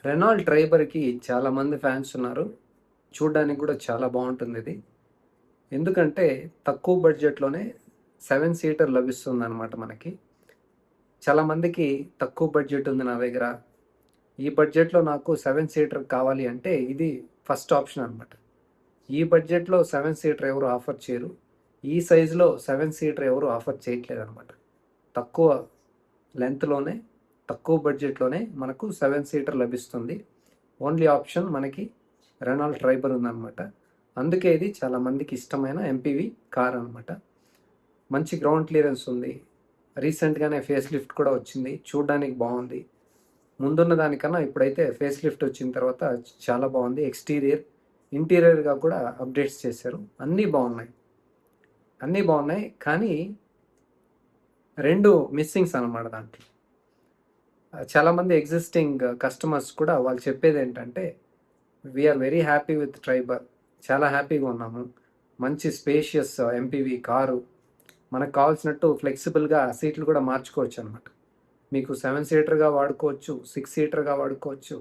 Renault ట్రైబర్‌కి చాలామంది fans ఉన్నారు. చూడ్డానికి కూడా చాలా బావుంటుంది ఇది. ఎందుకంటే తక్కువ బడ్జెట్‌లోనే 7 సీటర్ లభిస్తుందనమాట మనకి. చాలామందికి తక్కువ బడ్జెట్ ఉంది నా దగ్గర. ఈ బడ్జెట్‌లో నాకు 7 సీటర్ కావాలి అంటే ఇది ఫస్ట్ ఆప్షన్ అనమాట. ఈ బడ్జెట్‌లో 7 సీటర్ ఎవరు ఆఫర్ చేయరు. ఈ సైజులో 7 సీటర్ ఎవరు ఆఫర్ చేయట్లేదనమాట. తక్కువ లెంగ్త్‌లోనే, తక్కువ బడ్జెట్‌లోనే మనకు 7 సీటర్ లభిస్తుంది. ఓన్లీ ఆప్షన్ మనకి రెనాల్డ్ ట్రైబర్ ఉందన్నమాట. అందుకే ఇది చాలా మందికి ఇష్టమైన ఎంపీవీ కార్ అనమాట. మంచి గ్రౌండ్ క్లియరెన్స్ ఉంది. రీసెంట్‌గానే ఫేస్ లిఫ్ట్ కూడా వచ్చింది. చూడడానికి బాగుంది. ముందున్న దానికన్నా ఇప్పుడైతే ఫేస్ లిఫ్ట్ వచ్చిన తర్వాత చాలా బాగుంది. ఎక్స్టీరియర్, ఇంటీరియర్గా కూడా అప్డేట్స్ చేశారు. అన్నీ బాగున్నాయి. కానీ 2 మిస్సింగ్స్ అనమాట దాంట్లో. చాలామంది ఎగ్జిస్టింగ్ కస్టమర్స్ కూడా వాళ్ళు చెప్పేది ఏంటంటే, we are very happy with Triber, చాలా హ్యాపీగా ఉన్నాము, మంచి స్పేషియస్ ఎంపీవీ కారు, మనకు కావాల్సినట్టు ఫ్లెక్సిబుల్గా సీట్లు కూడా మార్చుకోవచ్చు అనమాట. మీకు 7 సీటర్గా వాడుకోవచ్చు, 6 సీటర్గా వాడుకోవచ్చు,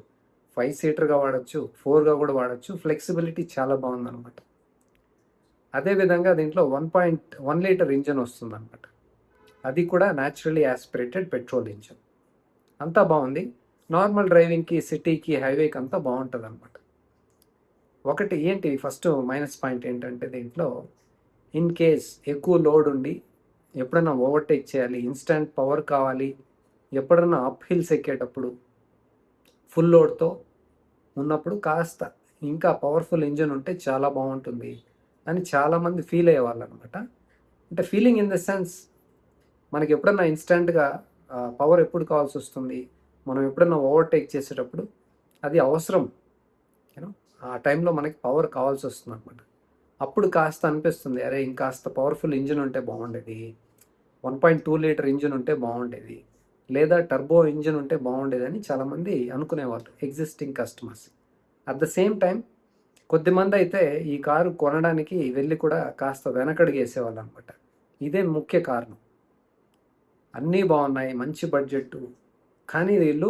5 సీటర్గా వాడచ్చు, 4గా కూడా వాడచ్చు. ఫ్లెక్సిబిలిటీ చాలా బాగుందన్నమాట. అదేవిధంగా దీంట్లో 1.1 లీటర్ ఇంజన్ వస్తుందన్నమాట. అది కూడా న్యాచురలీ యాస్పిరేటెడ్ పెట్రోల్ ఇంజన్. అంతా బాగుంది. నార్మల్ డ్రైవింగ్కి, సిటీకి, హైవేకి అంతా బాగుంటుంది అనమాట. ఒకటి ఏంటి ఫస్ట్ మైనస్ పాయింట్ ఏంటంటే, దీంట్లో ఇన్ కేస్ ఎక్కువ లోడ్ ఉండి ఎప్పుడైనా ఓవర్టేక్ చేయాలి, ఇన్స్టంట్ పవర్ కావాలి, ఎప్పుడన్నా అప్ హిల్స్ ఎక్కేటప్పుడు ఫుల్ లోడ్తో ఉన్నప్పుడు కాస్త ఇంకా పవర్ఫుల్ ఇంజన్ ఉంటే చాలా బాగుంటుంది అని చాలామంది ఫీల్ అయ్యేవాళ్ళు అనమాట. అంటే ఫీలింగ్ ఇన్ ద సెన్స్, మనకి ఎప్పుడన్నా ఇన్స్టెంట్గా పవర్ ఎప్పుడు కావాల్సి వస్తుంది, మనం ఎప్పుడన్నా ఓవర్టేక్ చేసేటప్పుడు అది అవసరం, యూనో ఆ టైంలో మనకి పవర్ కావాల్సి వస్తుంది అనమాట. అప్పుడు కాస్త అనిపిస్తుంది, అరే ఇంకాస్త పవర్ఫుల్ ఇంజిన్ ఉంటే బాగుండేది, 1.2 లీటర్ ఇంజిన్ ఉంటే బాగుండేది, లేదా టర్బో ఇంజిన్ ఉంటే బాగుండేది అని చాలామంది అనుకునేవాళ్ళు existing customers. At the same time కొద్దిమంది అయితే ఈ కారు కొనడానికి వెళ్ళి కూడా కాస్త వెనకడుగు వేసేవాళ్ళు అనమాట. ఇదే ముఖ్య కారణం. అన్నీ బాగున్నాయి, మంచి బడ్జెట్, కానీ వీళ్ళు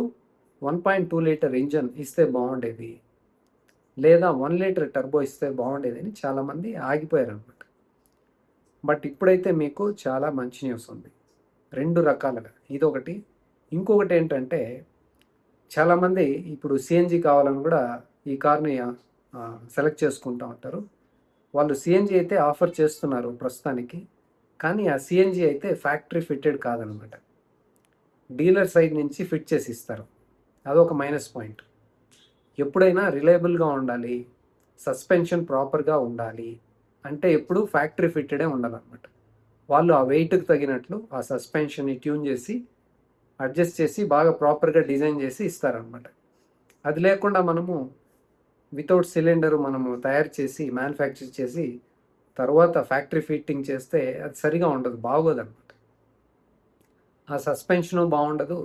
1.2 లీటర్ ఇంజన్ ఇస్తే బాగుండేది, లేదా 1 లీటర్ టర్బో ఇస్తే బాగుండేది అని చాలామంది ఆగిపోయారు అనమాట. బట్ ఇప్పుడైతే మీకు చాలా మంచి న్యూస్ ఉంది, 2 రకాలుగా. ఇదొకటి. ఇంకొకటి ఏంటంటే, చాలామంది ఇప్పుడు సిఎన్జి కావాలని కూడా ఈ కార్ని సెలెక్ట్ చేసుకుంటూ ఉంటారు. వాళ్ళు సిఎన్జి అయితే ఆఫర్ చేస్తున్నారు ప్రస్తుతానికి, కానీ ఆ సిఎన్జి అయితే ఫ్యాక్టరీ ఫిట్టెడ్ కాదనమాట. డీలర్ సైడ్ నుంచి ఫిట్ చేసి ఇస్తారు. అదొక మైనస్ పాయింట్. ఎప్పుడైనా రిలయబుల్గా ఉండాలి, సస్పెన్షన్ ప్రాపర్గా ఉండాలి అంటే ఎప్పుడు ఫ్యాక్టరీ ఫిట్టెడే ఉండాలన్నమాట. వాళ్ళు ఆ వెయిట్కి తగినట్లు ఆ సస్పెన్షన్ని ట్యూన్ చేసి, అడ్జస్ట్ చేసి, బాగా ప్రాపర్గా డిజైన్ చేసి ఇస్తారనమాట. అది లేకుండా మనము వితౌట్ సిలిండర్ మనము తయారు చేసి, మ్యానుఫ్యాక్చర్ చేసి, తర్వాత ఫ్యాక్టరీ ఫిట్టింగ్ చేస్తే అది సరిగా ఉండదు, బాగోదన్నమాట. ఆ సస్పెన్షను బాగుండదు,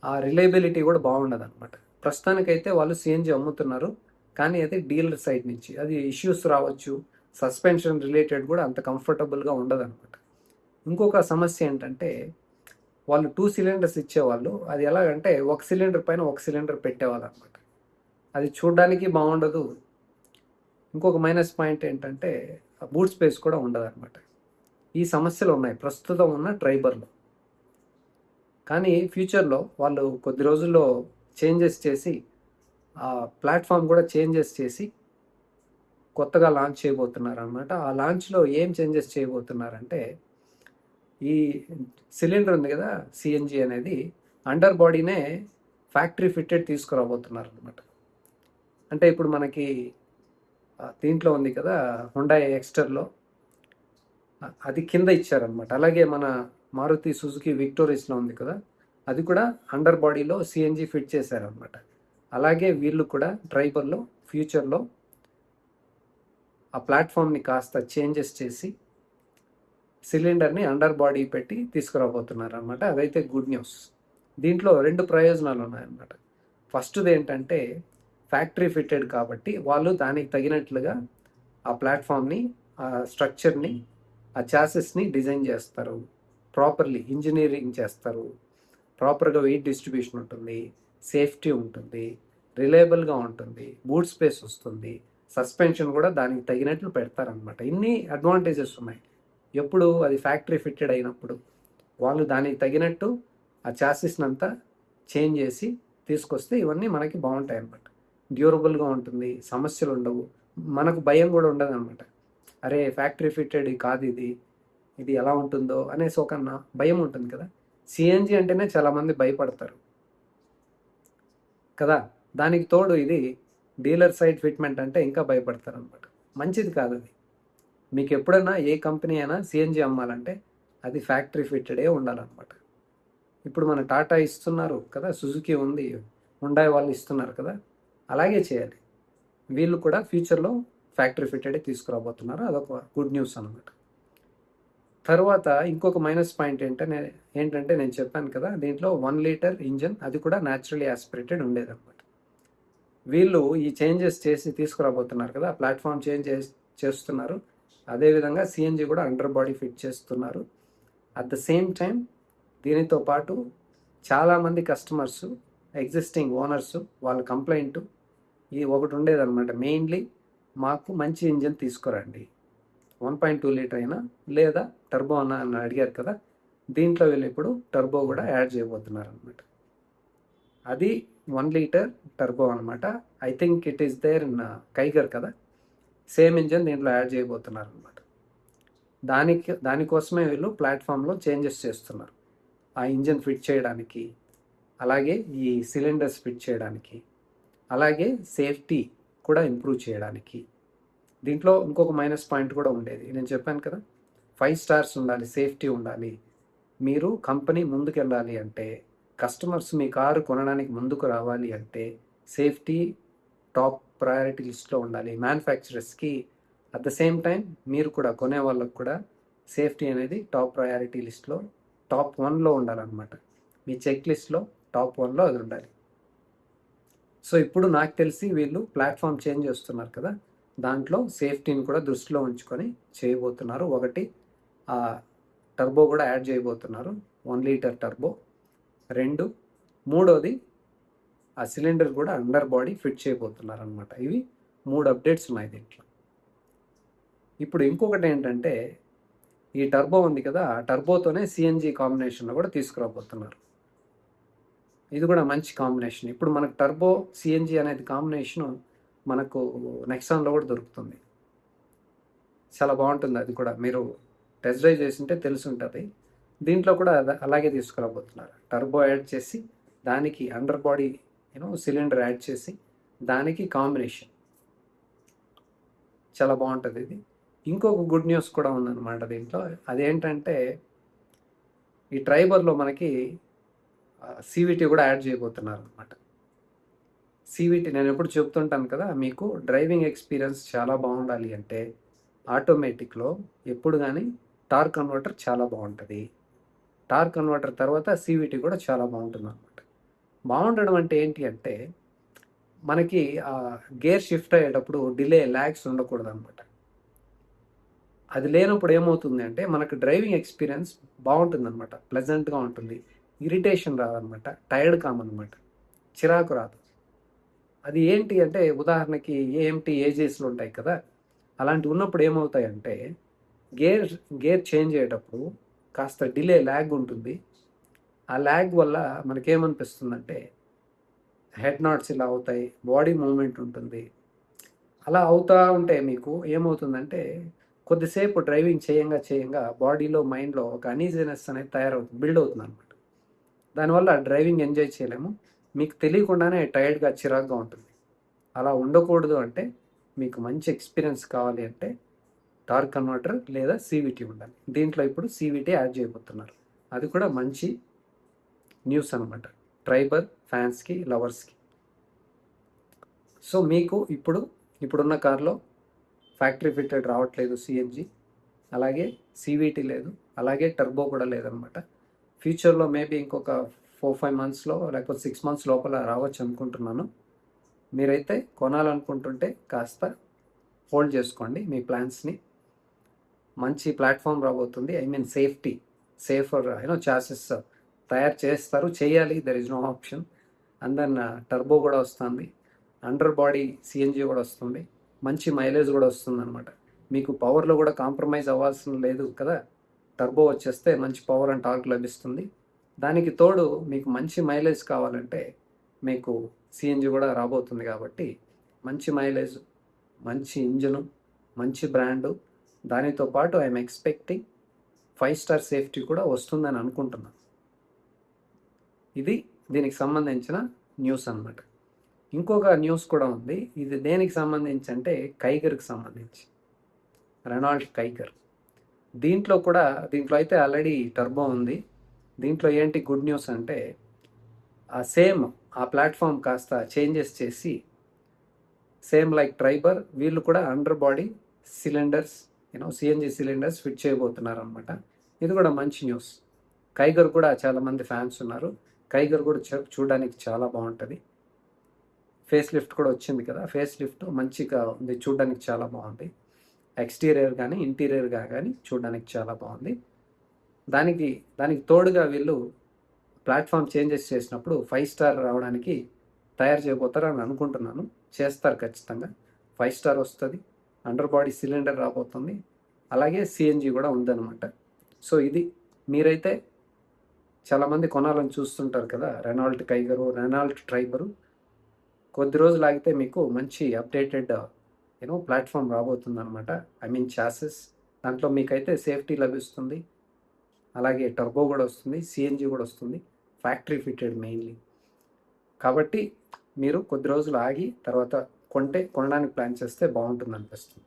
ఆ రిలయబిలిటీ కూడా బాగుండదు అనమాట. ప్రస్తుతానికైతే వాళ్ళు సిఎన్జి అమ్ముతున్నారు, కానీ అది డీలర్ సైడ్ నుంచి అది ఇష్యూస్ రావచ్చు, సస్పెన్షన్ రిలేటెడ్ కూడా అంత కంఫర్టబుల్గా ఉండదు అనమాట. ఇంకొక సమస్య ఏంటంటే, వాళ్ళు 2 సిలిండర్స్ ఇచ్చేవాళ్ళు, అది ఎలాగంటే ఒక సిలిండర్ పైన ఒక సిలిండర్ పెట్టేవాళ్ళు అనమాట. అది చూడడానికి బాగుండదు. ఇంకొక మైనస్ పాయింట్ ఏంటంటే, బూట్ స్పేస్ కూడా ఉండదు అనమాట. ఈ సమస్యలు ఉన్నాయి ప్రస్తుతం ఉన్న ట్రైబర్లో. కానీ ఫ్యూచర్లో వాళ్ళు కొద్ది రోజుల్లో చేంజెస్ చేసి, ఆ ప్లాట్ఫామ్ కూడా చేంజెస్ చేసి కొత్తగా లాంచ్ చేయబోతున్నారు అనమాట. ఆ లాంచ్లో ఏం చేంజెస్ చేయబోతున్నారంటే, ఈ సిలిండర్ ఉంది కదా సిఎన్జి అనేది, అండర్ బాడీనే ఫ్యాక్టరీ ఫిట్టెడ్ తీసుకురాబోతున్నారు అనమాట. అంటే ఇప్పుడు మనకి దీంట్లో ఉంది కదా హుండాయ్ ఎక్స్టర్లో, అది కింద ఇచ్చారనమాట. అలాగే మన మారుతి సుజుకి విక్టోరియస్లో ఉంది కదా, అది కూడా అండర్ బాడీలో సిఎన్జి ఫిట్ చేశారనమాట. అలాగే వీళ్ళు కూడా ట్రైబర్లో ఫ్యూచర్లో ఆ ప్లాట్ఫామ్ని కాస్త చేంజెస్ చేసి సిలిండర్ని అండర్ బాడీ పెట్టి తీసుకురాబోతున్నారు అనమాట. అదైతే గుడ్ న్యూస్. దీంట్లో 2 ప్రయోజనాలు ఉన్నాయన్నమాట. ఫస్ట్ది ఏంటంటే, ఫ్యాక్టరీ ఫిట్టెడ్ కాబట్టి వాళ్ళు దానికి తగినట్లుగా ఆ ప్లాట్ఫామ్ని, ఆ స్ట్రక్చర్ని, ఆ చాసెస్ని డిజైన్ చేస్తారు, ప్రాపర్లీ ఇంజనీరింగ్ చేస్తారు, ప్రాపర్గా వెయిట్ డిస్ట్రిబ్యూషన్ ఉంటుంది, సేఫ్టీ ఉంటుంది, రిలయబుల్గా ఉంటుంది, బూట్ స్పేస్ వస్తుంది, సస్పెన్షన్ కూడా దానికి తగినట్లు పెడతారనమాట. ఇన్ని అడ్వాంటేజెస్ ఉన్నాయి. ఎప్పుడు అది ఫ్యాక్టరీ ఫిట్టెడ్ అయినప్పుడు వాళ్ళు దానికి తగినట్టు ఆ చాసిస్ని అంతా చేంజ్ చేసి తీసుకొస్తే ఇవన్నీ మనకి బాగుంటాయి అన్నమాట. డ్యూరబుల్గా ఉంటుంది, సమస్యలు ఉండవు, మనకు భయం కూడా ఉండదు అనమాట. అరే ఫ్యాక్టరీ ఫిట్టెడ్ కాదు ఇది, ఇది ఎలా ఉంటుందో అనేసి ఒక భయం ఉంటుంది కదా. సిఎన్జి అంటేనే చాలామంది భయపడతారు కదా. దానికి తోడు ఇది డీలర్ సైడ్ ఫిట్మెంట్ అంటే ఇంకా భయపడతారు అనమాట. మంచిది కాదు అది. మీకు ఎప్పుడైనా ఏ కంపెనీ అయినా సిఎన్జి అమ్మాలంటే అది ఫ్యాక్టరీ ఫిట్టెడే ఉండాలన్నమాట. ఇప్పుడు మన టాటా ఇస్తున్నారు కదా, సుజుకి ఉంది, హుండాయ్ వాళ్ళు ఇస్తున్నారు కదా, అలాగే చేయాలి. వీళ్ళు కూడా ఫ్యూచర్లో ఫ్యాక్టరీ ఫిట్టెడే తీసుకురాబోతున్నారు. అదొక గుడ్ న్యూస్ అనమాట. తర్వాత ఇంకొక మైనస్ పాయింట్ ఏంటంటే నేను చెప్పాను కదా, దీంట్లో 1 లీటర్ ఇంజన్, అది కూడా న్యాచురలీ ఆస్పిరేటెడ్ ఉండేదన్నమాట. వీళ్ళు ఈ చేంజెస్ చేసి తీసుకురాబోతున్నారు కదా, ప్లాట్ఫామ్ చేస్తున్నారు. అదేవిధంగా సిఎన్జి కూడా అండర్ బాడీ ఫిట్ చేస్తున్నారు. అట్ ద సేమ్ టైం దీనితో పాటు చాలామంది కస్టమర్స్, ఎగ్జిస్టింగ్ ఓనర్స్ వాళ్ళ కంప్లైంట్ ఈ ఒకటి ఉండేదన్నమాట. మెయిన్లీ మాకు మంచి ఇంజన్ తీసుకురండి, 1.2 లీటర్ అయినా లేదా టర్బో అన్న అని అడిగారు కదా. దీంట్లో వీళ్ళు ఇప్పుడు టర్బో కూడా యాడ్ చేయబోతున్నారు అనమాట. అది 1 లీటర్ టర్బో అనమాట. I think it is there in Kiger కదా, సేమ్ ఇంజన్ దీంట్లో యాడ్ చేయబోతున్నారు అనమాట. దానికోసమే వీళ్ళు ప్లాట్ఫామ్లో చేంజెస్ చేస్తున్నారు. ఆ ఇంజన్ ఫిట్ చేయడానికి, అలాగే ఈ సిలిండర్స్ ఫిట్ చేయడానికి, అలాగే సేఫ్టీ కూడా ఇంప్రూవ్ చేయడానికి. దీంట్లో ఇంకొక మైనస్ పాయింట్ కూడా ఉండేది, నేను చెప్పాను కదా, 5 స్టార్స్ ఉండాలి, సేఫ్టీ ఉండాలి. మీరు కంపెనీ ముందుకు వెళ్ళాలి అంటే, కస్టమర్స్ మీ కారు కొనడానికి ముందుకు రావాలి అంటే సేఫ్టీ టాప్ ప్రయారిటీ లిస్ట్లో ఉండాలి మ్యానుఫ్యాక్చరర్స్కి. అట్ ద సేమ్ టైం మీరు కూడా కొనే వాళ్ళకు కూడా సేఫ్టీ అనేది టాప్ ప్రయారిటీ లిస్ట్లో టాప్ 1లో ఉండాలన్నమాట. మీ చెక్ లిస్ట్లో టాప్ 1లో అది ఉండాలి. సో ఇప్పుడు నాకు తెలిసి వీళ్ళు ప్లాట్ఫామ్ చేంజ్ చేస్తున్నారు కదా, దాంట్లో సేఫ్టీని కూడా దృష్టిలో ఉంచుకొని చేయబోతున్నారు. ఒకటి ఆ టర్బో కూడా యాడ్ చేయబోతున్నారు, 1 లీటర్ టర్బో. 2, మూడోది ఆ సిలిండర్ కూడా అండర్ బాడీ ఫిట్ చేయబోతున్నారు అనమాట. ఇవి 3 అప్డేట్స్ ఉన్నాయి దీంట్లో. ఇప్పుడు ఇంకొకటి ఏంటంటే, ఈ టర్బో ఉంది కదా, ఆ టర్బోతోనే సిఎన్జి కాంబినేషన్లో కూడా తీసుకురాబోతున్నారు. ఇది కూడా మంచి కాంబినేషన్. ఇప్పుడు మనకు టర్బో సిఎన్జి అనేది కాంబినేషను మనకు నెక్సాన్లో కూడా దొరుకుతుంది. చాలా బాగుంటుంది. అది కూడా మీరు టెస్ట్ డ్రైవ్ చేసింటే తెలిసి ఉంటుంది. దీంట్లో కూడా అలాగే తీసుకురాబోతున్నారు. టర్బో యాడ్ చేసి దానికి అండర్ బాడీ సిలిండర్ యాడ్ చేసి దానికి కాంబినేషన్ చాలా బాగుంటుంది. ఇది ఇంకొక గుడ్ న్యూస్ కూడా ఉందన్నమాట దీంట్లో. అదేంటంటే ఈ ట్రైబర్లో మనకి సివిటీ కూడా యాడ్ చేయబోతున్నారు అనమాట. సివిటీ నేను ఎప్పుడు చెప్తుంటాను కదా, మీకు డ్రైవింగ్ ఎక్స్పీరియన్స్ చాలా బాగుండాలి అంటే ఆటోమేటిక్లో ఎప్పుడు కానీ టార్క్ కన్వర్టర్ చాలా బాగుంటుంది. టార్క్ కన్వర్టర్ తర్వాత సివిటీ కూడా చాలా బాగుంటుంది అనమాట. బాగుండడం అంటే ఏంటి అంటే, మనకి గేర్ షిఫ్ట్ అయ్యేటప్పుడు డిలే, ల్యాగ్స్ ఉండకూడదు అనమాట. అది లేనప్పుడు ఏమవుతుంది అంటే మనకు డ్రైవింగ్ ఎక్స్పీరియన్స్ బాగుంటుంది అనమాట, ప్లెజెంట్గా ఉంటుంది, ఇరిటేషన్ రాదనమాట, టైర్డ్ కామనమాట, చిరాకు రాదు. అది ఏంటి అంటే, ఉదాహరణకి ఏఎంటీ ఏజెస్లు ఉంటాయి కదా, అలాంటి ఉన్నప్పుడు ఏమవుతాయంటే గేర్ చేంజ్ అయ్యేటప్పుడు కాస్త డిలే, ల్యాగ్ ఉంటుంది. ఆ ల్యాగ్ వల్ల మనకేమనిపిస్తుందంటే హెడ్ నాట్స్ ఇలా అవుతాయి, బాడీ మూమెంట్ ఉంటుంది. అలా అవుతూ ఉంటే మీకు ఏమవుతుందంటే కొద్దిసేపు డ్రైవింగ్ చేయంగా బాడీలో, మైండ్లో ఒక అనీజీనెస్ అనేది బిల్డ్ అవుతుంది అనమాట. దానివల్ల డ్రైవింగ్ ఎంజాయ్ చేయలేము, మీకు తెలియకుండానే టైర్డ్గా, చిరాగ్గా ఉంటుంది. అలా ఉండకూడదు అంటే, మీకు మంచి ఎక్స్పీరియన్స్ కావాలి అంటే టార్క్ కన్వర్టర్ లేదా సివిటీ ఉండాలి. దీంట్లో ఇప్పుడు సివిటీ యాడ్ చేయబోతున్నారు. అది కూడా మంచి న్యూస్ అనమాట ట్రైబర్ ఫ్యాన్స్కి, లవర్స్కి. సో మీకు ఇప్పుడున్న కార్లో ఫ్యాక్టరీ ఫిట్టెడ్ రావట్లేదు సిఎన్జి, అలాగే సివిటీ లేదు, అలాగే టర్బో కూడా లేదనమాట. ఫ్యూచర్లో మేబీ ఇంకొక 4-5 మంత్స్లో లేకపోతే 6 మంత్స్ లోపల రావచ్చు అనుకుంటున్నాను. మీరైతే కొనాలనుకుంటుంటే కాస్త హోల్డ్ చేసుకోండి మీ ప్లాన్స్ని. మంచి ప్లాట్ఫామ్ రాబోతుంది. ఐ మీన్ సేఫర్ చాసెస్ తయారు చేయాలి, there is no option. And then turbo కూడా వస్తుంది. అండర్ బాడీ సిఎన్జి కూడా వస్తుంది, మంచి మైలేజ్ కూడా వస్తుంది అనమాట. మీకు పవర్లో కూడా కాంప్రమైజ్ అవ్వాల్సిన లేదు కదా. టర్బో వచ్చేస్తే మంచి పవర్ అండ్ టార్క్ లభిస్తుంది. దానికి తోడు మీకు మంచి మైలేజ్ కావాలంటే మీకు సిఎన్జి కూడా రాబోతుంది కాబట్టి మంచి మైలేజ్, మంచి ఇంజను, మంచి బ్రాండు, దానితో పాటు ఐఎమ్ ఎక్స్పెక్టింగ్ 5 స్టార్ సేఫ్టీ కూడా వస్తుందని అనుకుంటున్నాను. ఇది దీనికి సంబంధించిన న్యూస్ అన్నమాట. ఇంకొక న్యూస్ కూడా ఉంది. ఇది దేనికి సంబంధించి అంటే కైగర్కి సంబంధించి, రెనాల్ట్ కైగర్. దీంట్లో అయితే ఆల్రెడీ టర్బో ఉంది. దీంట్లో ఏంటి గుడ్ న్యూస్ అంటే ఆ ప్లాట్ఫామ్ కాస్త చేంజెస్ చేసి సేమ్ లైక్ ట్రైబర్ వీళ్ళు కూడా under body cylinders CNG cylinders fit చేయబోతున్నారు అనమాట. ఇది కూడా మంచి న్యూస్. కైగర్ కూడా చాలామంది ఫ్యాన్స్ ఉన్నారు. కైగర్ కూడా చూడడానికి చాలా బాగుంటుంది. ఫేస్ లిఫ్ట్ కూడా వచ్చింది కదా, ఫేస్ లిఫ్ట్ మంచిగా ఉంది, చూడడానికి చాలా బాగుంది. ఎక్స్టీరియర్ కానీ ఇంటీరియర్గా కానీ చూడడానికి చాలా బాగుంది. దానికి తోడుగా వీళ్ళు ప్లాట్ఫామ్ చేంజెస్ చేసినప్పుడు 5 స్టార్ రావడానికి తయారు చేయబోతారు అని అనుకుంటున్నాను. చేస్తారు ఖచ్చితంగా. 5 స్టార్ వస్తుంది, అండర్ బాడీ సిలిండర్ రాబోతుంది, అలాగే సిఎన్జి కూడా ఉందన్నమాట. సో ఇది మీరైతే చాలామంది కొనాలని చూస్తుంటారు కదా, రెనాల్ట్ కైగరు, రెనాల్ట్ ట్రైబరు. కొద్ది రోజులు ఆగితే మీకు మంచి అప్డేటెడ్ ప్లాట్ఫామ్ రాబోతుంది అనమాట. I mean chassis. దాంట్లో మీకైతే సేఫ్టీ లభిస్తుంది, అలాగే టర్బో కూడా వస్తుంది, సిఎన్జి కూడా వస్తుంది, ఫ్యాక్టరీ ఫిటెడ్ మెయిన్లీ. కాబట్టి మీరు కొద్ది రోజులు ఆగి తర్వాత కొనడానికి ప్లాన్ చేస్తే బాగుంటుంది అనిపిస్తుంది.